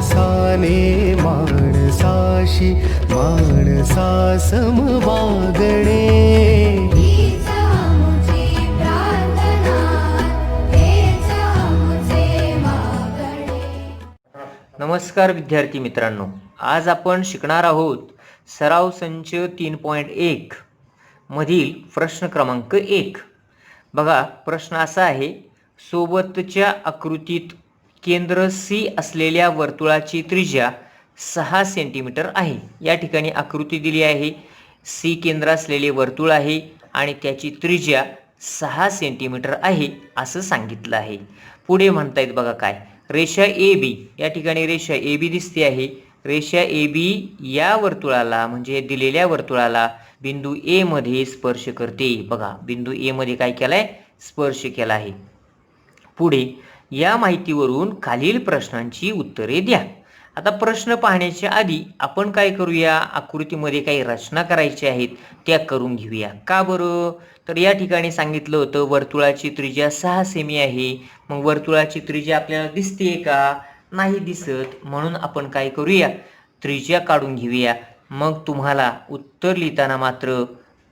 माणसाने माणसाशी माणसा समवागणे. हीच आमुची प्रार्थना, हेच आमुचे मागणे. नमस्कार विद्यार्थी मित्रांनो, आज आपण शिकणार आहोत सराव संच 3.1 मधील प्रश्न क्रमांक 1. बघा, प्रश्न असा आहे, सोबतच्या आकृतीत केंद्र C असलेल्या वर्तुळाची त्रिज्या 6 सेंटीमीटर आहे. या ठिकाणी आकृती दिली आहे. C केंद्र असलेले वर्तुळ आहे आणि त्याची त्रिज्या 6 सेंटीमीटर आहे असं सांगितलं आहे. पुढे म्हणतायत बघा काय, रेषा AB, या ठिकाणी रेषा AB दिसते आहे. रेषा AB या वर्तुळाला म्हणजे दिलेल्या वर्तुळाला बिंदू A मध्ये स्पर्श करते. बघा, बिंदू A मध्ये काय केलाय, स्पर्श केला आहे. पुढे या माहितीवरून खालील प्रश्नांची उत्तरे द्या. आता प्रश्न पाहण्याच्या आधी आपण काय करूया, आकृतीमध्ये काही रचना करायच्या आहेत त्या करून घेऊया. का बरं, तर या ठिकाणी सांगितलं होतं वर्तुळाची त्रिज्या 6 सेमी आहे. मग वर्तुळाची त्रिज्या आपल्याला दिसते का, नाही दिसत. म्हणून आपण काय करूया, त्रिज्या काढून घेऊया. मग तुम्हाला उत्तर लिहिताना मात्र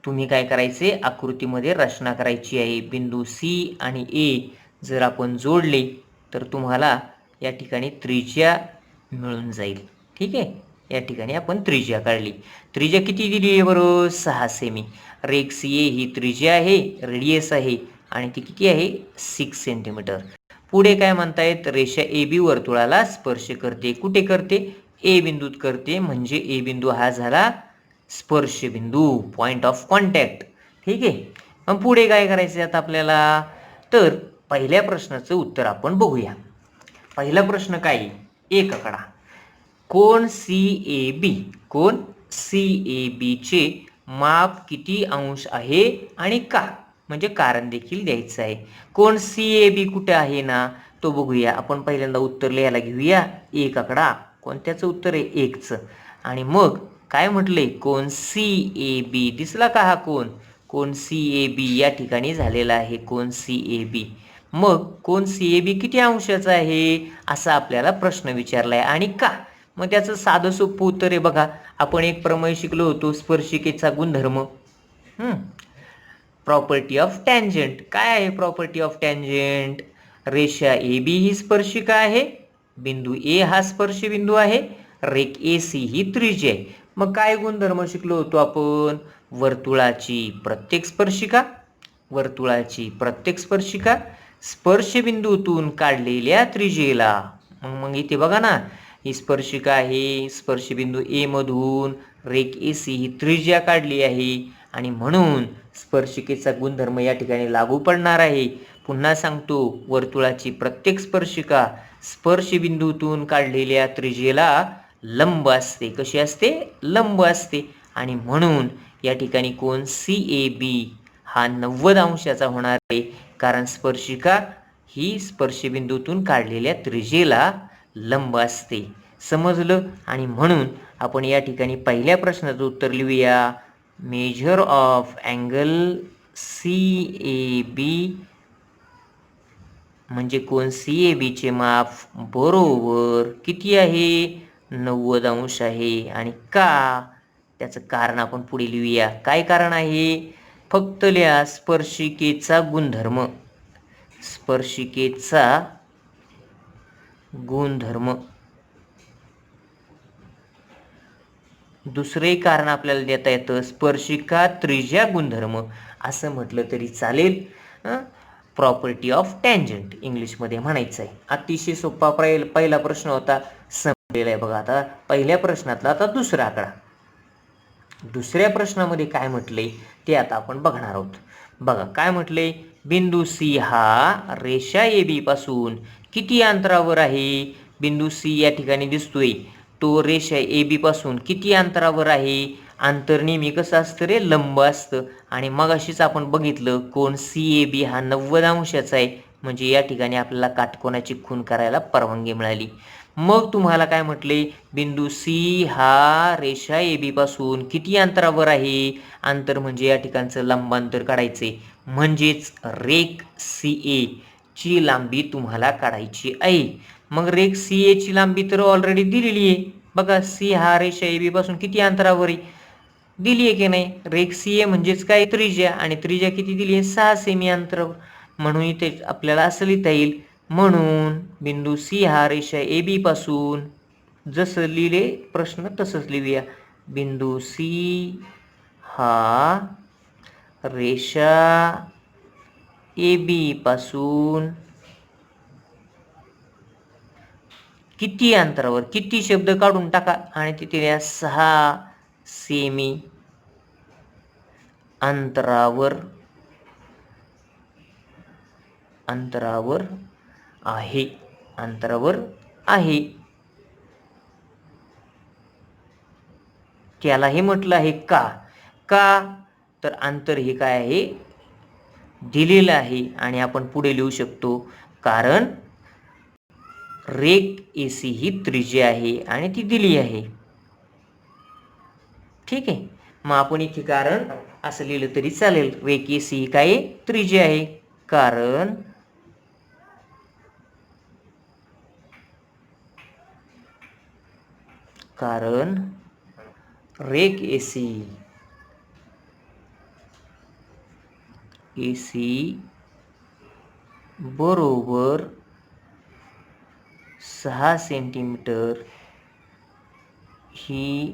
तुम्ही काय करायचे, आकृतीमध्ये रचना करायची आहे. बिंदू C आणि A जर आपण जोडले तर तुम्हाला या ठिकाणी त्रिज्या मिळून जाईल. ठीक आहे, या ठिकाणी आपण त्रिज्या काढली. त्रिज्या किती दिली आहे बरोबर, 6 सेमी. रेख CA ही त्रिज्या आहे, रेडियस आहे आणि ती किती आहे, 6 सेंटीमीटर. पुढे काय म्हणतायत, रेषा AB वर्तुळाला स्पर्श करते. कुठे करते, A बिंदूत करते. म्हणजे A बिंदू हा झाला स्पर्श बिंदू, पॉइंट ऑफ कॉन्टॅक्ट. ठीक आहे, मग पुढे काय करायचं आता आपल्याला, तर पहिल्या प्रश्नाचं उत्तर आपण बघूया. पहिला प्रश्न काय, एक आकडा, कोन CAB चे माप किती अंश आहे आणि का, म्हणजे कारण देखील द्यायचं आहे. कोन CAB कुठे आहे ना, तो बघूया. आपण पहिल्यांदा उत्तर लिहायला घेऊया. एक आकडा, कोणत्याचं उत्तर आहे, 1चं. आणि मग काय म्हटलंय, कोन CAB दिसला का, हा कोन CAB या ठिकाणी झालेला आहे, कोन CAB. मग कोन CAB किती अंशाचा आहे असा आपल्याला प्रश्न विचारलाय आणि का. मग त्याचं साधं सोपं उत्तर आहे. बघा, आपण एक प्रमेय शिकलो होतो, स्पर्शिकेचा गुणधर्म, प्रॉपर्टी ऑफ टँजंट. काय आहे प्रॉपर्टी ऑफ टँजंट, रेषा AB ही स्पर्शिका आहे, बिंदू A हा स्पर्श बिंदू आहे, रेख AC ही त्रिज्या आहे. मग काय गुणधर्म शिकलो होतो आपण, वर्तुळाची प्रत्येक स्पर्शिका स्पर्शबिंदूतून काढलेल्या त्रिज्येला. मग इथे बघा ना, ही स्पर्शिका आहे, स्पर्शबिंदू A मधून रेख AC ही त्रिज्या काढली आहे आणि म्हणून स्पर्शिकेचा गुणधर्म या ठिकाणी लागू पडणार आहे. पुन्हा सांगतो, वर्तुळाची प्रत्येक स्पर्शिका स्पर्शबिंदूतून काढलेल्या त्रिज्येला लंब असते. कशी असते, लंब असते. आणि म्हणून या ठिकाणी कोन CAB हा 90 अंशाचा होणार आहे, कारण स्पर्शिका ही स्पर्शबिंदूतून काढलेल्या त्रिज्येला लंब असते. समजलं. आणि म्हणून आपण या ठिकाणी पहिल्या प्रश्नाचं उत्तर लिहूया. मेजर ऑफ अँगल CAB म्हणजे कोन CAB चे माप बरोबर किती आहे, 90 अंश आहे. आणि का, त्याचं कारण आपण पुढे लिहूया. काय कारण आहे, फक्त लिहा स्पर्शिकेचा गुणधर्म. दुसरे कारण आपल्याला देता येतं, स्पर्शिका त्रिज्या गुणधर्म असं म्हटलं तरी चालेल. प्रॉपर्टी ऑफ टँजंट इंग्लिशमध्ये म्हणायचं आहे. अतिशय सोपा पहिला प्रश्न होता, संपलेला आहे. बघा, आता पहिल्या प्रश्नातला आता दुसरा आकडा. दुसऱ्या प्रश्नामध्ये काय म्हटले ते आता आपण बघणार आहोत. बघा काय म्हटले, बिंदू C हा रेषा AB पासून किती अंतरावर आहे. बिंदू C या ठिकाणी दिसतोय, तो रेषा AB पासून किती अंतरावर आहे. अंतर नेहमी कसं असतं रे, लंब असतं. आणि मगाशीच आपण बघितलं, कोन CAB हा 90 अंशाचा आहे, म्हणजे या ठिकाणी आपल्याला काटकोनाची खूण करायला परवानगी मिळाली. मग तुम्हाला काय म्हटले, बिंदू C हा रेषा AB पासून किती अंतरावर आहे. अंतर म्हणजे या ठिकाणचं लंबांतर काढायचे, म्हणजेच रेख CA ची लांबी तुम्हाला काढायची आहे. मग रेख सी एची लांबी तर ऑलरेडी दिलेली आहे. बघा सी हा रेषा ए बी पासून किती अंतरावर आहे दिली आहे की नाही. रेख सी ए म्हणजेच काय त्रिज्या, आणि त्रिज्या किती दिली आहे 6 सेमी अंतरावर. म्हणून इथे आपल्याला असं लिहिता येईल, म्हणून बिंदू सी हा रेषा ए बी पासून, जसं लिहिले प्रश्न तसंच लिहूया, बिंदू सी हा रेषा ए बी पासून किती अंतरावर, किती शब्द काढून टाका आणि तिथे लिहा 6 सेमी अंतरावर आहे. अंतरावर आहे. त्याला हे म्हटलं आहे का तर अंतर हे काय आहे दिलेलं आहे. आणि आपण पुढे लिहू शकतो, कारण रेख एसी ही त्रिज्या आहे आणि ती दिली आहे. ठीक आहे. मग आपण इथे कारण असं लिहिलं तरी चालेल. रेख एसी ही काय त्रिज्या आहे, कारण रेख एसी बरोबर 6 सेंटीमीटर ही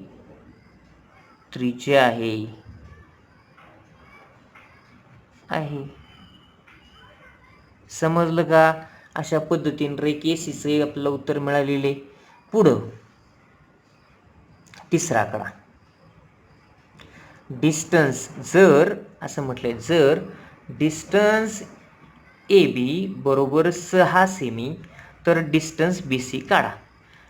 त्रिज्या आहे. समजलं का? अशा पद्धतीने रेख एसीचे आपलं उत्तर मिळालेले. पुढं तिसरा आकडा, डिस्टन्स. जर असं म्हटलंय, जर डिस्टन्स ए बी बरोबर 6 सेमी, तर डिस्टन्स बी सी काढा.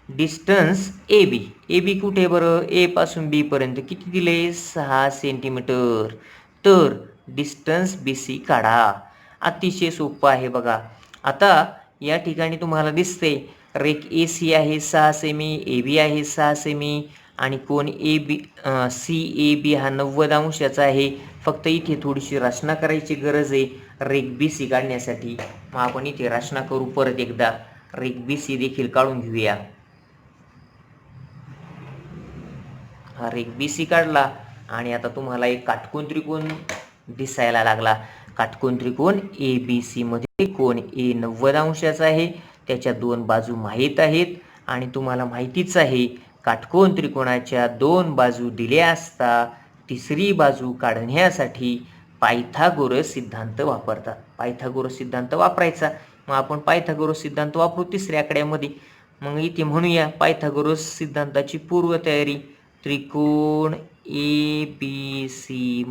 डिस्टन्स ए बी कुठे बरं, ए पासून बी पर्यंत किती दिले 6 सेंटीमीटर. तर डिस्टन्स बी सी काढा. अतिशय सोपं आहे बघा. आता या ठिकाणी तुम्हाला दिसते रेख ए सी आहे 6 सेमी, ए बी आहे 6 सेमी, आणि कोण A B C A B हा 90 अंशाचा आहे. फक्त इथे थोडीशी रचना करायची गरज आहे रेख बी सी काढण्यासाठी. मग आपण इथे रचना करू परत एकदा. रेख बी सी देखील काढून घेऊया. हा रेख बी सी काढला आणि आता तुम्हाला एक काटकोन त्रिकोण दिसायला लागला. काटकोन त्रिकोण ए बी सी मध्ये कोण ए 90 अंशाचा आहे, त्याच्या 2 बाजू माहीत आहेत, आणि तुम्हाला माहितीच आहे काटकोन त्रिकोणाच्या 2 बाजू दिल्या असता तिसरी बाजू काढण्यासाठी पायथागोरस सिद्धांत वापरतात. पायथागोरस सिद्धांत वापरायचा. मग आपण पायथागोरस सिद्धांत वापरू तिसऱ्या आकड्यामध्ये. मग इथे म्हणूया पायथागोरस सिद्धांताची पूर्वतयारी. त्रिकोण ए बी सी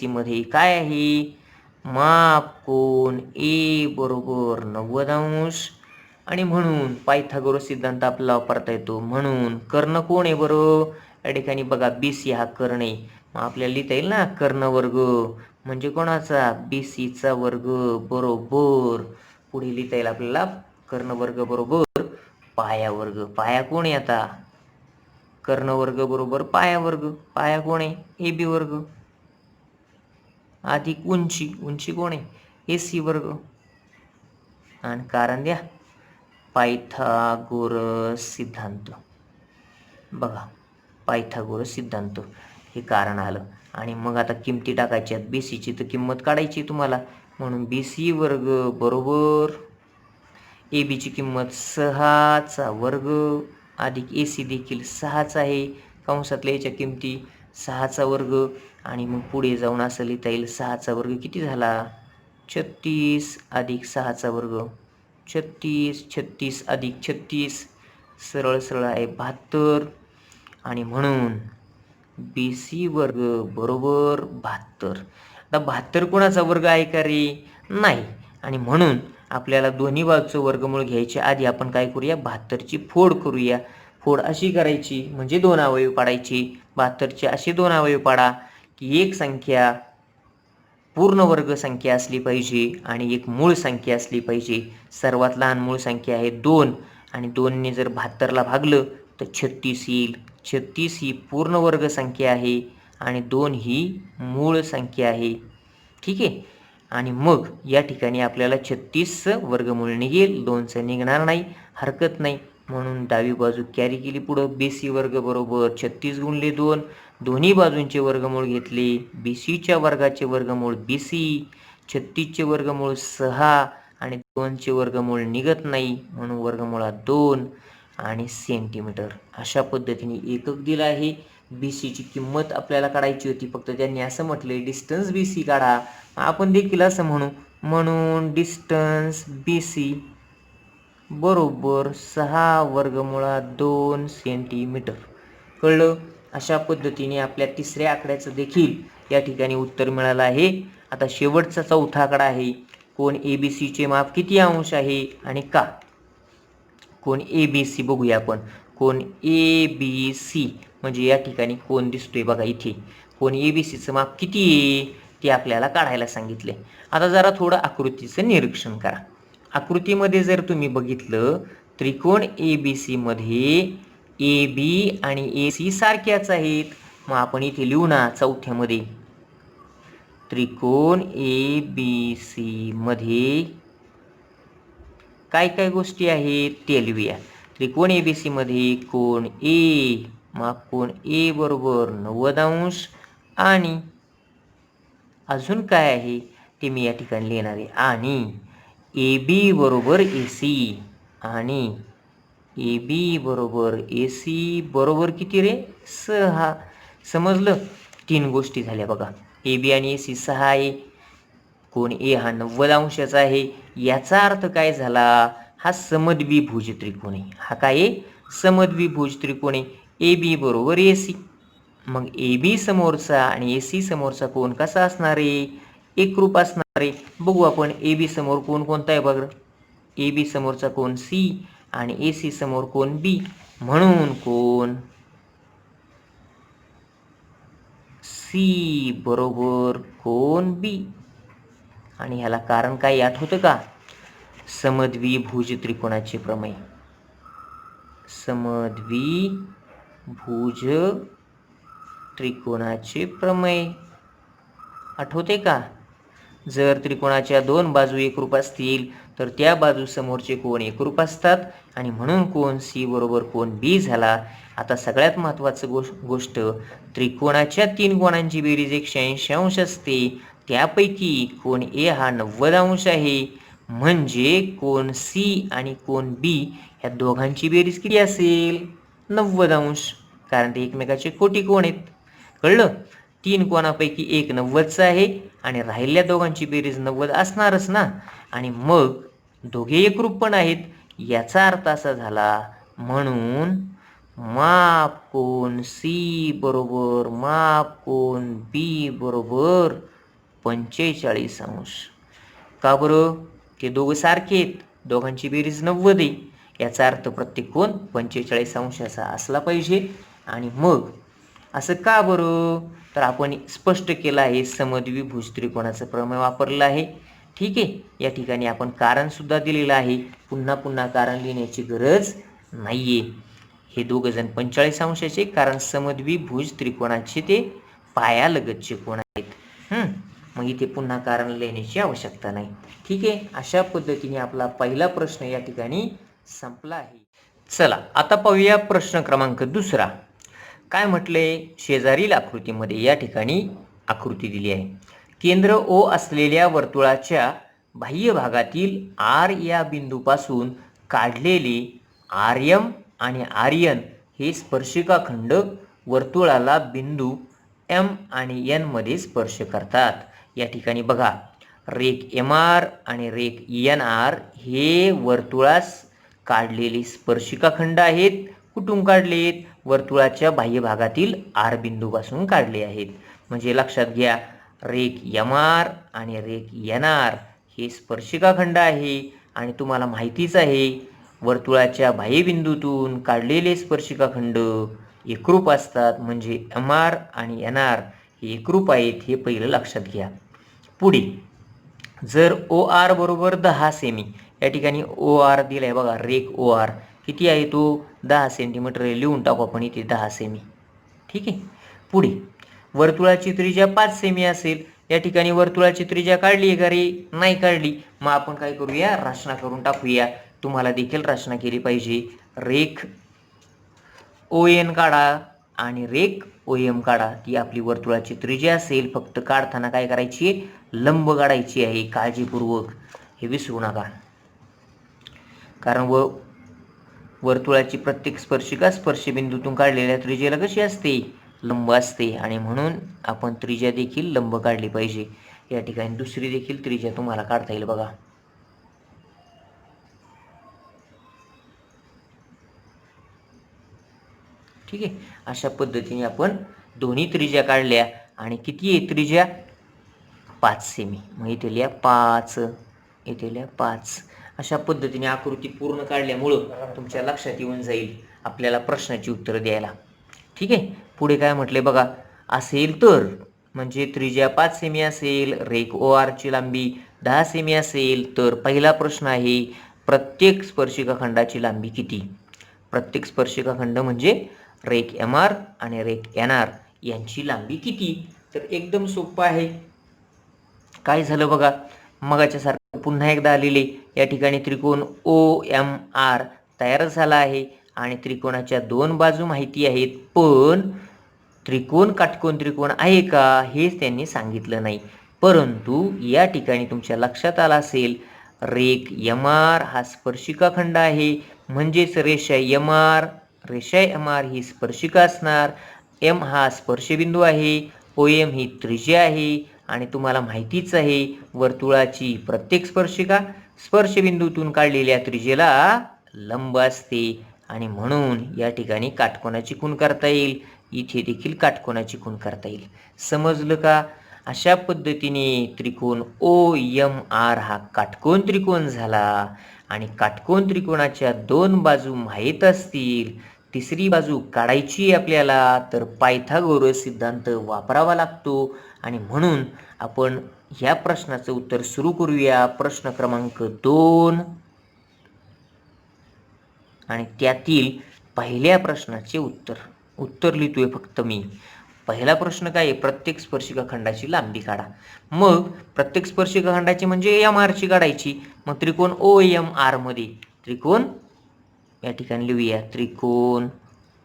मध्ये काय आहे, माप कोण ए बरोबर 90 अंश, आणि म्हणून पायथागोरस सिद्धांत आपल्याला वापरता येतो. म्हणून कर्ण कोण आहे बरं, या ठिकाणी बघा बी सी हा कर्ण आहे. मग आपल्याला लिहिता येईल ना कर्ण वर्ग म्हणजे कोणाचा, बी सीचा वर्ग बरोबर. पुढे लिहिता येईल आपल्याला कर्ण वर्ग बरोबर पाया वर्ग. पाया कोण आहे आता, कर्ण वर्ग बरोबर पाया वर्ग. पाया कोण आहे, ए बी वर्ग, अधिक उंची कोण आहे, ए सी वर्ग. आणि कारण द्या पायथागोरस सिद्धांत. बघा पायथागोरस सिद्धांत हे कारण आलं. आणि मग आता किमती टाकायच्यात. बी सीची तर किंमत काढायची तुम्हाला. म्हणून बी सी वर्ग बरोबर ए बीची किंमत 6चा वर्ग अधिक ए सी देखील 6च आहे. कंसातल्या याच्या किमती 6चा वर्ग. आणि मग पुढे जाऊन असं लिहिता येईल 6चा वर्ग किती झाला 36 अधिक 6चा वर्ग 36 अधिक 36 सरळ सरळ आहे 72. आणि म्हणून बी सी वर्ग बरोबर 72. आता 72 कोणाचा वर्ग आहे का रे, नाही. आणि म्हणून आपल्याला दोन्ही बाजूचं वर्गमूळ घ्यायच्या आधी आपण काय करूया, 72ची फोड करूया. फोड अशी करायची म्हणजे 2 अवयव पाडायची. 72चे असे 2 अवयव पाडा की एक संख्या पूर्ण वर्ग संख्या असली पाहिजे आणि एक मूळ संख्या असली पाहिजे. सर्वात लहान मूळ संख्या आहे 2, आणि 2ने जर 72ला भागलं तर 36 येईल. 36 ही पूर्ण वर्ग संख्या आहे आणि 2 ही मूळ संख्या आहे. ठीक आहे. आणि मग या ठिकाणी आपल्याला 36 वर्गमूळ निघेल, 2चं निघणार नाही, हरकत नाही, म्हणून डावी बाजू कॅरी केली पुढं. BC वर्ग बरोबर 36 गुणिले 2, दोन्ही बाजूंचे वर्गमूळ घेतले, BCच्या वर्गाचे वर्गमूळ BC, 36चे वर्गमूळ 6 आणि 2चे वर्गमूळ निघत नाही म्हणून वर्गमूळात 2 आणि सेंटीमीटर. अशा पद्धतीने एकक दिला आहे. BCची किंमत आपल्याला काढायची होती, फक्त त्यांनी असं म्हटले डिस्टन्स BC काढा, आपण देखील असं म्हणून डिस्टन्स BC बरोबर 6 वर्गमुळात 2 सेंटीमीटर. कळलं? अशा पद्धतीने आपल्या तिसऱ्या आकड्याचं देखील या ठिकाणी उत्तर मिळालं आहे. आता शेवटचा चौथा आकडा आहे. कोण ABCचे माप किती अंश आहे आणि का? कोण ABC बघूया आपण. कोण ABC म्हणजे या ठिकाणी कोण दिसतोय बघा इथे. कोण ABCचं माप किती आहे ते आपल्याला काढायला सांगितले. आता जरा थोडं आकृतीचं निरीक्षण करा. आकृतीमध्ये जर तुम्ही बघितलं, त्रिकोण ABC मध्ये AB आणि AC सारख्याच आहेत. मग आपण इथे लिहू ना चौथ्यामध्ये, त्रिकोण ABC मध्ये काय काय गोष्टी आहेत ते लिहूया. त्रिकोण ABC मध्ये कोण A, मग कोण A बरोबर 90 अंश आणि अजून काय आहे ते मी या ठिकाणी लिहिणार आहे. आणि AB बरोबर AC आणि AB बरोबर AC बरोबर किती रे? 6. समजलं? 3 गोष्टी झाल्या बघा. AB आणि AC 6 आहे. कोण A हा 90 अंशाचा आहे. याचा अर्थ काय झाला? हा समद्विभुज त्रिकोण आहे. हा काय आहे? समद्विभुज त्रिकोण आहे. AB बरोबर AC. मग AB समोरचा आणि AC समोरचा कोण कसा असणार आहे? एकरूप असणार आहे. बघू आपण AB समोर कोण कोणता आहे बघ. AB समोरचा कोण C आणि AC समोर कोण B, म्हणून कोण C बरोबर कोण B. आणि ह्याला कारण काय आठवतं का? समद्विभुज त्रिकोणाचे प्रमेय. समद्विभुज त्रिकोणाचे प्रमेय आठवते का? जर त्रिकोणाच्या 2 बाजू एकरूप असतील तर त्या बाजू समोरचे कोण एकरूप असतात आणि म्हणून कोण C बरोबर कोण B झाला. आता सगळ्यात महत्त्वाचं गोष्ट, त्रिकोणाच्या 3 कोणांची बेरीज 180 अंश असते. त्यापैकी कोण A हा 90 अंश आहे. म्हणजे कोण C आणि कोण B ह्या दोघांची बेरीज किती असेल? 90 अंश. कारण ते एकमेकाचे कोटी कोण आहेत. कळलं? 3 कोणापैकी एक 90चा आहे आणि राहिलेल्या दोघांची बेरीज 90 असणारच ना. आणि मग दोघे एकरूप पण आहेत. याचा अर्थ असा झाला, म्हणून माप कोण C बरोबर माप कोण B बरोबर 45 अंश. का बरं? ते दोघं सारखे आहेत, दोघांची बेरीज 90 आहे. याचा अर्थ प्रत्येक कोण 45 अंशाचा असला पाहिजे. आणि मग असं का बरं? तर आपण स्पष्ट केलं आहे, समद्विभुज त्रिकोणाचं प्रमेय वापरलं आहे. ठीक आहे. या ठिकाणी आपण कारण सुद्धा दिलेलं आहे. पुन्हा पुन्हा कारण लिहिण्याची गरज नाहीये. हे दोघं जण 45 अंशाचे, कारण समद्विभुज त्रिकोणाचे ते पायालगतचे कोण आहेत. मग इथे पुन्हा कारण लिहिण्याची आवश्यकता नाही. ठीक आहे. अशा पद्धतीने आपला पहिला प्रश्न या ठिकाणी संपला आहे. चला आता पाहूया प्रश्न क्रमांक 2. काय म्हटले? शेजारील आकृतीमध्ये या ठिकाणी आकृती दिली आहे. केंद्र O असलेल्या वर्तुळाच्या बाह्य भागातील R या बिंदूपासून काढलेले RM आणि RN हे स्पर्शिकाखंड वर्तुळाला बिंदू M आणि N मध्ये स्पर्श करतात. या ठिकाणी बघा, रेख MR आणि रेख NR हे वर्तुळास काढलेले स्पर्शिकाखंड आहेत. कुठून काढलेत? वर्तुळाच्या बाह्य भागातील R बिंदूपासून काढले आहेत. म्हणजे लक्षात घ्या, रेख MR आणि रेख NR हे स्पर्शिकाखंड आहे. आणि तुम्हाला माहितीच आहे, वर्तुळाच्या बाह्यबिंदूतून काढलेले स्पर्शिकाखंड एकरूप असतात. म्हणजे MR आणि NR हे एकरूप आहेत, हे पहिलं लक्षात घ्या. पुढे जर OR बरोबर 10 सेमी, या ठिकाणी OR दिलाय बघा, रेख OR किती आहे तो? 10 सेंटीमीटर. लिहून टाकू आपण इथे 10 सेमी. ठीक आहे. पुढे वर्तुळाची त्रिज्या 5 सेमी असेल, या ठिकाणी वर्तुळाची त्रिज्या काढली आहे का रे? नाही काढली. मग आपण काय करूया, रचना करून टाकूया. तुम्हाला देखील रचना केली पाहिजे. रेख ON काढा आणि रेख OM काढा. ती आपली वर्तुळाची त्रिज्या असेल. फक्त काढताना काय करायची, लंब काढायची आहे. काळजीपूर्वक, हे विसरू नका. कारण वर्तुळाची प्रत्येक स्पर्शिका स्पर्शबिंदूतून काढलेल्या त्रिज्येला कशी असते, लंब असते. आणि म्हणून आपण त्रिज्या देखील लंब काढली पाहिजे. या ठिकाणी दुसरी देखील त्रिज्या तुम्हाला काढता येईल बघा. ठीक आहे. अशा पद्धतीने आपण दोन्ही त्रिज्या काढल्या. आणि किती आहे त्रिज्या, 5 सेमी. मग इथे लिहा 5, इथे लिहा 5. अशा पद्धतीने आकृती पूर्ण काढल्यामुळं तुमच्या लक्षात येऊन जाईल आपल्याला प्रश्नाची उत्तरं द्यायला. ठीक आहे. पुढे काय म्हटले बघा, असेल तर, म्हणजे त्रिज्या 5 सेमी असेल, रेख OR ची लांबी 10 सेमी असेल तर पहिला प्रश्न आहे, प्रत्येक स्पर्शिका खंडाची लांबी किती. प्रत्येक स्पर्शिका खंड म्हणजे रेख MR आणि रेख NR यांची लांबी किती. तर एकदम सोपं आहे. काय झालं बघा, मगाच्या सारखं पुन्हा एकदा आलेले. या ठिकाणी त्रिकोण OMR तयार झाला आहे आणि त्रिकोणाच्या 2 बाजू माहिती आहेत, पण त्रिकोण काटकोन त्रिकोण आहे का हेच त्यांनी सांगितलं नाही. परंतु या ठिकाणी तुमच्या लक्षात आलं असेल, रेख MR हा स्पर्शिका खंड आहे, म्हणजेच रेषा MR ही स्पर्शिका असणार. M हा स्पर्शबिंदू आहे, OM ही त्रिज्या आहे. आणि तुम्हाला माहितीच आहे, वर्तुळाची प्रत्येक स्पर्शिका स्पर्शबिंदूतून काढलेल्या त्रिज्येला लंब असते. आणि म्हणून या ठिकाणी काटकोनाची खूण करता येईल, इथे देखील काटकोनाची खूण करता येईल. समजलं का? अशा पद्धतीने त्रिकोण OMR हा काटकोन त्रिकोण झाला. आणि काटकोन त्रिकोणाच्या 2 बाजू माहीत असतील, तिसरी बाजू काढायची आपल्याला, तर पायथागोरस सिद्धांत वापरावा लागतो. आणि म्हणून आपण ह्या प्रश्नाचं उत्तर सुरू करूया. प्रश्न क्रमांक 2 आणि त्यातील पहिल्या प्रश्नाचे उत्तर लिहितोय फक्त मी. पहिला प्रश्न काय आहे, प्रत्येक स्पर्शिका खंडाची लांबी काढा. मग प्रत्येक स्पर्शिका खंडाची म्हणजे MR ची काढायची. मग त्रिकोण OMR मध्ये, त्रिकोण या ठिकाणी लिहूया, त्रिकोण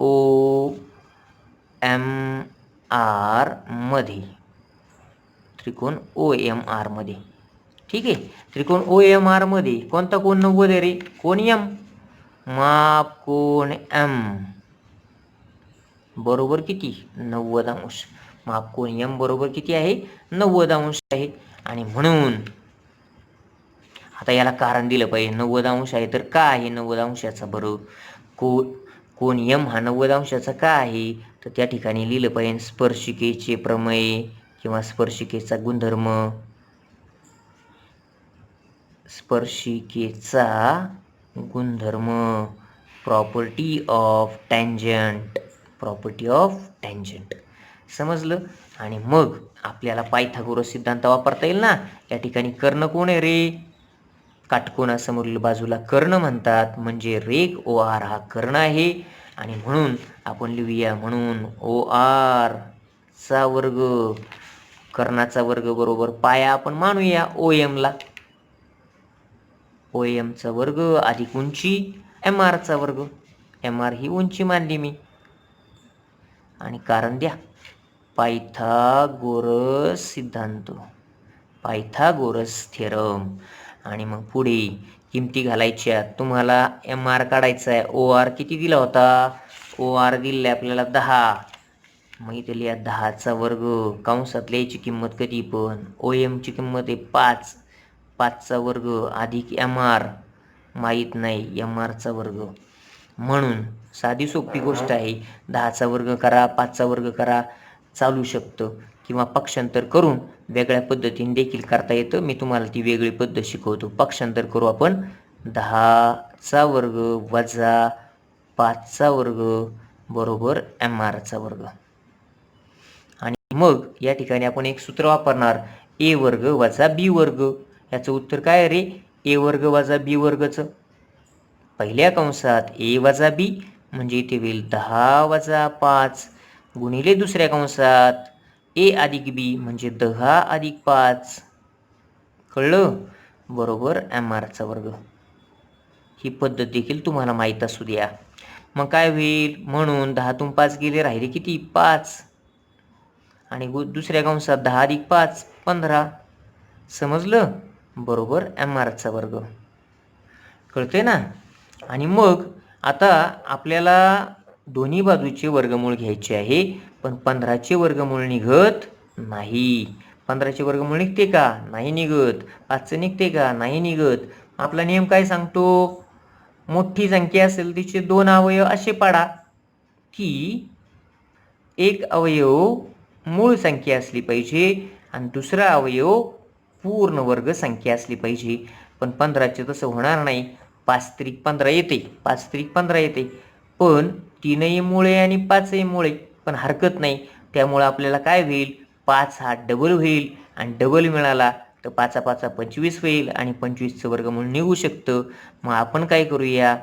OMR मध्ये, त्रिकोण OMR मध्ये. ठीक आहे. त्रिकोण OMR मध्ये कोणता कोण 90 आहे रे? कोण M. माप कोण M बरोबर किती, 90 अंश. माप कोण M बरोबर किती आहे, 90 अंश आहे. आणि म्हणून आता याला कारण दिलं पाहिजे, 90 अंश आहे तर का आहे 90 अंशाचा बरं. कोण M हा 90 अंशाचा का आहे, तर त्या ठिकाणी लिहिलं पाहिजे स्पर्शिकेचे प्रमेय किंवा स्पर्शिकेचा गुणधर्म, स्पर्शिकेचा गुणधर्म, property of tangent, property of tangent. समजलं? आणि मग आपल्याला पायथागोरस सिद्धांत वापरता येईल ना. या ठिकाणी कर्ण कोण आहे रे, काटकोनासमोरील बाजूला कर्ण म्हणतात, म्हणजे रेख OR हा कर्ण आहे. आणि म्हणून आपण लिहूया, म्हणून OR चा वर्ग, कर्णाचा वर्ग बरोबर पाया आपण मानूया OM ला, OM चा वर्ग अधिक उंची MR चा वर्ग. MR ही उंची मानली मी. आणि कारण द्या, पायथागोरस सिद्धांत, पायथागोरस थेरम. आणि मग पुढे किमती घालायच्या. तुम्हाला MR काढायचा आहे, OR किती दिला होता, OR दिले आपल्याला 10. मग इथे लिहा 10चा वर्ग, कंसात लिहायची किंमत कधी पण, OM ची किंमत आहे 5, 5चा वर्ग अधिक MR माहीत नाही, MR चा वर्ग. म्हणून साधी सोपी गोष्ट आहे, 10चा वर्ग करा, 5चा वर्ग करा, चालू शकतं. किंवा पक्षांतर करून वेगळ्या पद्धतीने देखील करता येतं. मी तुम्हाला ती वेगळी पद्धत शिकवतो. पक्षांतर करू आपण. 10चा वर्ग वजा 5चा वर्ग बरोबर MR चा वर्ग. आणि मग या ठिकाणी आपण एक सूत्र वापरणार, A वर्ग वजा B वर्ग. याचं उत्तर काय रे, A वर्ग वजा B वर्गचं. पहिल्या कंसात A वजा B म्हणजे इथे होईल 10 वजा 5 गुणिले दुसऱ्या कंसात ए अधिक बी म्हणजे 10 अधिक 5. कळलं? बरोबर MRचा वर्ग. ही पद्धत देखील तुम्हाला माहीत असू द्या. मग काय होईल? म्हणून 10तून 5 गेले, राहिले किती? 5. आणि दुसऱ्या कंसात 10 अधिक 5 15. समजलं? बरोबर MRचा वर्ग. कळते ना? आणि मग आता आपल्याला दोन्ही बाजूचे वर्गमूळ घ्यायचे आहे, पण 15चे वर्गमूळ निघत नाही. 15चे वर्गमूळ निघते का? नाही निघत. 5चं निघते का? नाही निघत. आपला नियम काय सांगतो? मोठी संख्या असेल तिचे 2 अवयव असे पाडा की एक अवयव मूळ संख्या असली पाहिजे आणि दुसरा अवयव पूर्ण वर्ग संख्या असली पाहिजे. पण 15चे तसं होणार नाही. 5 त्रिक 15 येते, 5 त्रिक 15 येते, पण 3ही मुळे आणि 5ही मुळे, पण हरकत नाही. त्यामुळं आपल्याला काय होईल? 5 हा डबल होईल आणि डबल मिळाला तर 5 5 25 होईल आणि 25चं वर्गमूळ निघू शकतं. मग आपण काय करूया?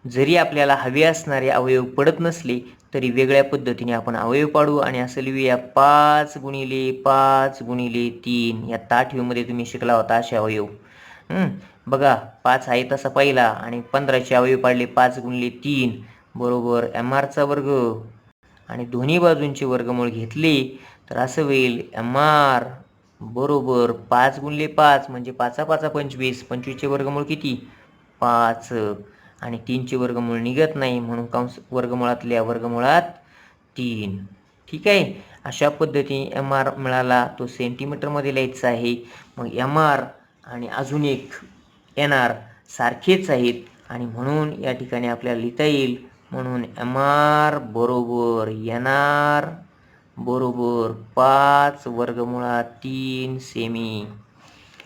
जरी आपल्याला हवे असणारे अवयव पडत नसले तरी वेगळ्या पद्धतीने आपण अवयव पाडू आणि असं लिहूया 5 गुणिले 5 गुणिले 3. या 8वीमध्ये तुम्ही शिकला होता असे अवयव. बघा 5 आहे तसा पहिला आणि 15चे अवयव पाडले 5 गुणिले 3 बरोबर MRचा वर्ग. आणि दोन्ही बाजूंचे वर्गमूळ घेतले तर असं होईल MR बरोबर 5 गुणिले 5 म्हणजे 5 5 25. 25चे वर्गमूळ किती? 5. आणि 3चे वर्गमूळ निघत नाही म्हणून कंस वर्गमुळातल्या वर्गमुळात 3. ठीक आहे. अशा पद्धतीने MR मिळाला, तो सेंटीमीटरमध्ये लिहायचा आहे. मग MR आणि अजून एक NR सारखेच आहेत आणि म्हणून या ठिकाणी आपल्याला लिहिता येईल. म्हणून MR बरोबर NR बरोबर 5 वर्गमुळात 3 सेमी.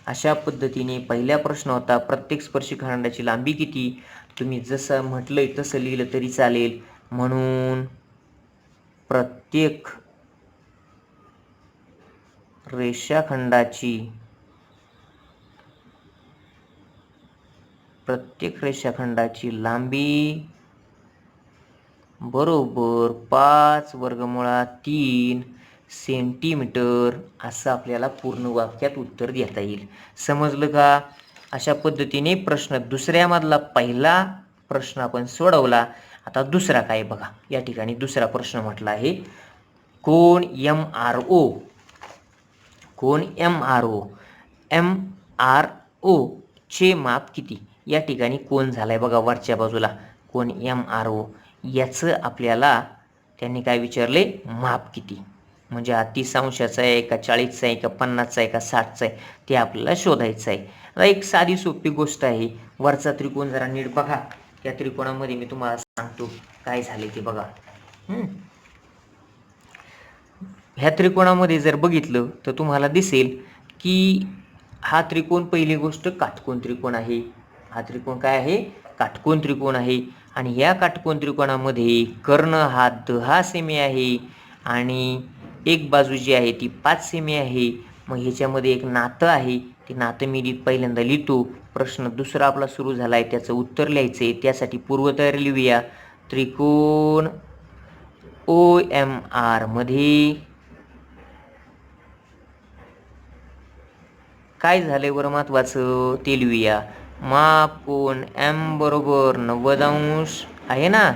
अशा पद्धतीने पहिला प्रश्न होता प्रत्येक स्पर्शिकाखंडाची लांबी किती? तुम्ही जसं म्हटलंय तसं लिहिलं तरी चालेल. म्हणून प्रत्येक रेषाखंडाची लांबी बरोबर 5 वर्गमुळात 3 सेंटीमीटर असं आपल्याला पूर्ण वाक्यात उत्तर देता येईल. समजलं का? अशा पद्धतीने प्रश्न दुसऱ्यामधला पहिला प्रश्न आपण सोडवला. आता दुसरा काय बघा. या ठिकाणी दुसरा प्रश्न म्हटला आहे कोन MRO चे माप किती? या ठिकाणी कोन झालाय बघा वरच्या बाजूला. कोन MRO याचं आपल्याला त्यांनी काय विचारले? माप किती? म्हणजे हा 30 अंशाचा आहे का 40चा आहे का 50चा आहे का 60चा आहे ते आपल्याला शोधायचं आहे. आता एक साधी सोपी गोष्ट आहे. वरचा त्रिकोण जरा नीट बघा. त्या त्रिकोणामध्ये मी तुम्हाला सांगतो काय झाले ते बघा. ह्या त्रिकोणामध्ये जर बघितलं तर तुम्हाला दिसेल की हा त्रिकोण पहिली गोष्ट काटकोन त्रिकोण आहे. हा त्रिकोण काय आहे? काटकोन त्रिकोण आहे. आणि या काटकोन त्रिकोणामध्ये कर्ण हा 10 सेमी आहे आणि एक बाजू जी आहे ती 5 सेमी आहे. मग ह्याच्यामध्ये एक नातं आहे. ते नातं मी पहिल्यांदा लिहितो. प्रश्न दुसरा आपला सुरू झाला आहे, त्याचं उत्तर लिहायचं आहे. त्यासाठी पूर्वतयारी लिहूया. त्रिकोण OMR मध्ये काय झालंय बरं महत्वाचं ते लिहूया. माप कोन M बरोबर 90 अंश आहे ना.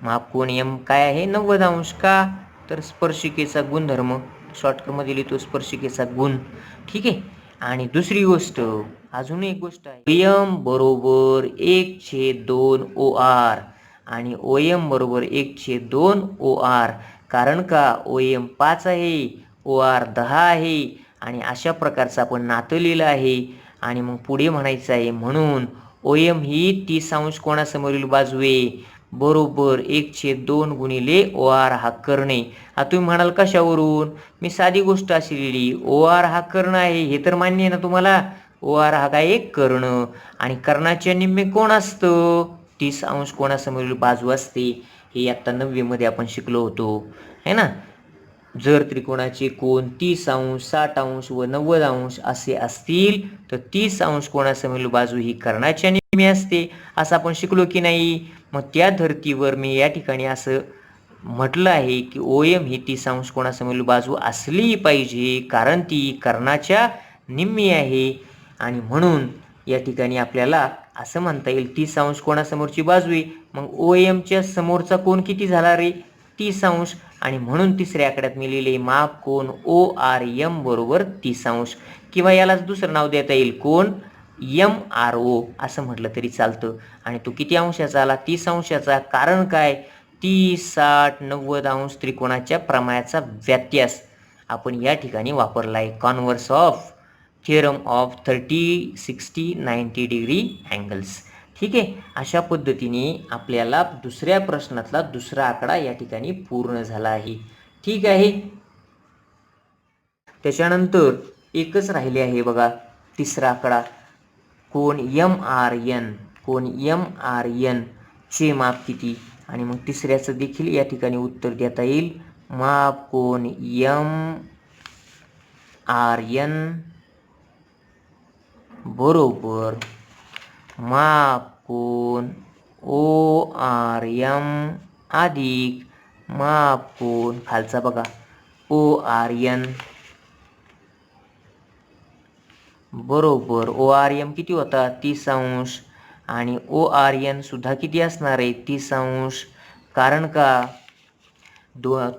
माप कोन M काय आहे? 90 अंश. का? तर स्पर्शिकेचा गुणधर्म. शॉर्टकटमध्ये लिहितो स्पर्शिकेचा गुण. ठीक आहे. आणि दुसरी गोष्ट, अजून एक गोष्ट आहे. OM बरोबर 1/2 OR आणि OM बरोबर 1/2 OR. कारण का? OM 5 आहे, OR 10 आहे आणि अशा प्रकारचं आपण नातं लिहिलं आहे. आणि मग पुढे म्हणायचं आहे म्हणून OM ही 30 अंश कोणासमोरील बाजू आहे बरोबर 1/2 गुणिले OR हा कर्ण आहे. आता तुम्ही म्हणाल कशावरून? मी साधी गोष्ट अशी लिहिली. OR हा कर्ण आहे हे तर मान्य आहे ना तुम्हाला. OR हा काय? एक कर्ण. आणि कर्णाचे निम्मे कोण असतं? 30 अंश कोणासमोरील बाजू असते. हे आता 9वी मध्ये आपण शिकलो होतो है ना. जर त्रिकोणाचे कोन 30 अंश 60 अंश व 90 अंश असे असतील तर 30 अंश कोणासमोरील बाजू ही कर्णाच्या निम्मे असते असं आपण शिकलो की नाही. मग त्या धर्तीवर मी या ठिकाणी असं म्हटलं आहे की OM ही 30 अंश कोणासमोरील बाजू असली पाहिजे, कारण ती कर्णाच्या निम्मी आहे. आणि म्हणून या ठिकाणी आपल्याला असं म्हणता येईल 30 अंश कोणासमोरची बाजू आहे, मग OMच्या समोरचा कोण किती झाला रे? 30 अंश. आणि म्हणून तिसऱ्या आकड्यात मी लिहिले माप कोण ORM बरोबर 30 अंश, किंवा यालाच दुसरं नाव देता येईल कोण MRO असं म्हटलं तरी चालतं. आणि तो किती अंशाचा आला? 30 अंशाचा. कारण काय? 30, 60, 90 अंश त्रिकोणाच्या प्रमाणाचा व्यत्यास आपण या ठिकाणी वापरला आहे. Converse of theorem of 30, 60, 90 degree angles. ठीक आहे. अशा पद्धतीने आपल्याला दुसऱ्या प्रश्नातला दुसरा आकडा या ठिकाणी पूर्ण झाला आहे. ठीक आहे. त्याच्यानंतर एकच राहिले आहे बघा, तिसरा आकडा कोण MRN. कोण MRN चे माप किती? आणि मग तिसऱ्याचं देखील या ठिकाणी उत्तर देता येईल. माप कोण MRN बरोबर माप कोण ORM अधिक माप कोण खालचा बघा ORN बरोबर ORM किती होता? 30 अंश. आणि ORN सुद्धा किती असणार आहे? 30 अंश. कारण का?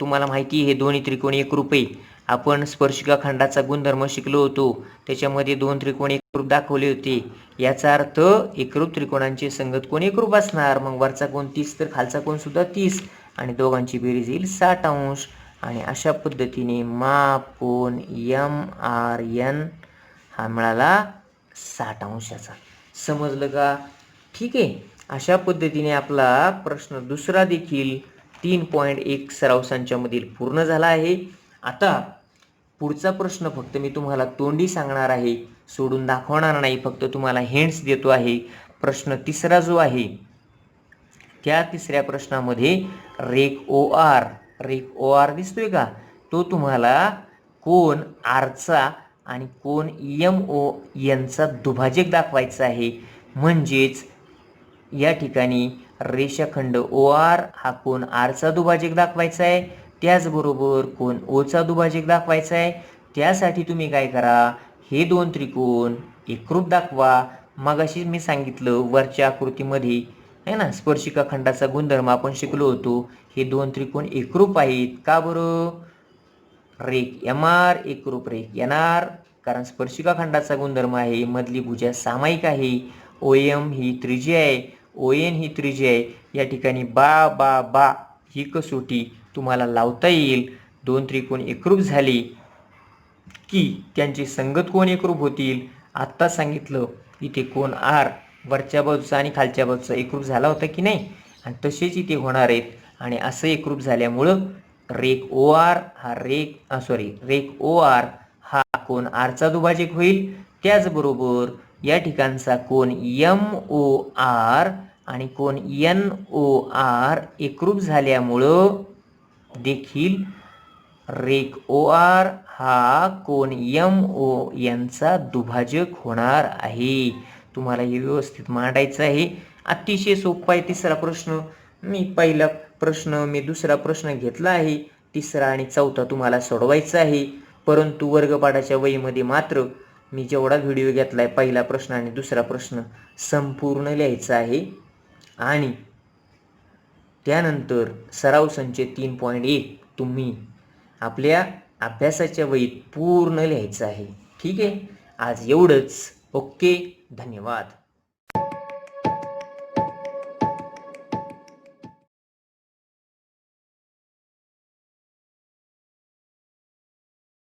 तुम्हाला माहिती आहे हे दोन्ही त्रिकोण एकरूप आहे. आपण स्पर्शिका खंडाचा गुणधर्म शिकलो होतो, त्याच्यामध्ये दोन त्रिकोण एकरूप दाखवले होते. याचा अर्थ एकरूप त्रिकोणांचे संगत कोण एकरूप असणार. मग वरचा कोण 30 तर खालचा कोण सुद्धा 30, आणि दोघांची बेरीज येईल 60 अंश. आणि अशा पद्धतीने माप कोण MRN हा मिळाला 60 अंशाचा. समजलं का? ठीक आहे. अशा पद्धतीने आपला प्रश्न दुसरा देखील 3.1 सराव संचामधील पूर्ण झाला आहे. आता पुढचा प्रश्न फक्त मी तुम्हाला तोंडी सांगणार आहे, सोडून दाखवणार नाही, फक्त तुम्हाला हिंट्स देतो आहे. प्रश्न तिसरा जो आहे त्या तिसऱ्या प्रश्नामध्ये रेख OR दिसतोय का? तो तुम्हाला कोण Rचा आणि कोण MO यांचा दुभाजक दाखवायचा आहे. म्हणजेच या ठिकाणी रेषाखंड OR हा कोण Rचा दुभाजक दाखवायचा आहे, त्याचबरोबर कोण Oचा दुभाजक दाखवायचा आहे. त्यासाठी तुम्ही काय करा, हे दोन त्रिकोण एकरूप दाखवा. मगाशी मी सांगितलं वरच्या आकृतीमध्ये आहे ना, स्पर्शिका खंडाचा गुणधर्म आपण शिकलो होतो. हे दोन त्रिकोण एकरूप आहेत. का बरं? रेख MR एकरूप रेख NR, कारण स्पर्शिका खंडाचा गुणधर्म आहे, मधली भुजा सामायिक आहे. OM ही त्रिज्या आहे, ON ही त्रिज्या आहे. या ठिकाणी बा ही कसोटी तुम्हाला लावता येईल. दोन त्रिकोण एकरूप झाले की त्यांचे संगत कोण एकरूप होतील. आत्ता सांगितलं इथे कोण R वरच्या बाजूचा आणि खालच्या बाजूचा एकरूप झाला होता की नाही, आणि तसेच इथे होणार आहेत. आणि असं एकरूप झाल्यामुळं रेख OR हा कोण Rचा दुभाजक होईल. त्याचबरोबर या ठिकाणचा कोण MOR आणि कोण NOR एकरूप झाल्यामुळं देखील रेख OR हा कोण MO यांचा दुभाजक होणार आहे. तुम्हाला हे व्यवस्थित मांडायचं आहे. अतिशय सोपा आहे तिसरा प्रश्न. मी दुसरा प्रश्न घेतला आहे, तिसरा आणि चौथा तुम्हाला सोडवायचा आहे. परंतु वर्गपाठाच्या वहीमध्ये मात्र मी जेवढा व्हिडिओ घेतलाय पहिला प्रश्न आणि दुसरा प्रश्न संपूर्ण लिहायचा आहे. आणि त्यानंतर सराव संच 3.1 तुम्ही आपल्या अभ्यासाच्या वहीत पूर्ण लिहायचं आहे. ठीक आहे. आज एवढंच. ओके. धन्यवाद.